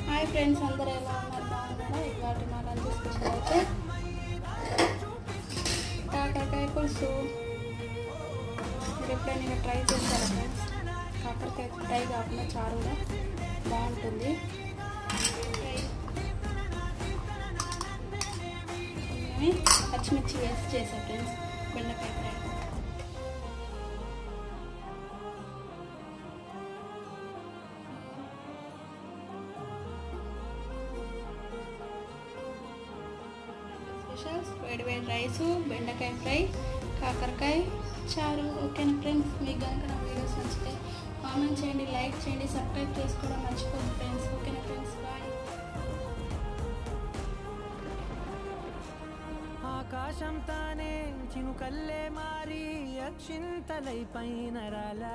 Hi friends, అందరూ ఎలా ఉన్నారు? బాగున్నారా? ఇవాటి మా లంచ్ స్పెషల్ అయితే కాకరకాయ పులుసు. మీరు ఎప్పుడైనా ట్రై చేస్తారా ఫ్రెండ్స్? కాకరకాయ ఫ్రై కాకుండా చారు కూడా బాగుంటుంది. పచ్చిమిర్చి వేసి చేసా ఫ్రెండ్స్ బెండకాయ ఫ్రై. స్పెషల్స్ వేడి వేడి రైసు, బెండకాయ ఫ్రై, కాకరకాయ చారు. ఓకేనా ఫ్రెండ్స్? మీకు కనుక నా వీడియోస్ నచ్చితే కామెంట్ చేయండి, లైక్ చేయండి, సబ్స్క్రైబ్ చేసుకోవడం మర్చిపోండి ఫ్రెండ్స్. ఓకేనా ఫ్రెండ్స్? బాయ్. ఆకాశం తానే చినుకల్లే మారి అక్షింతలై పైన రాల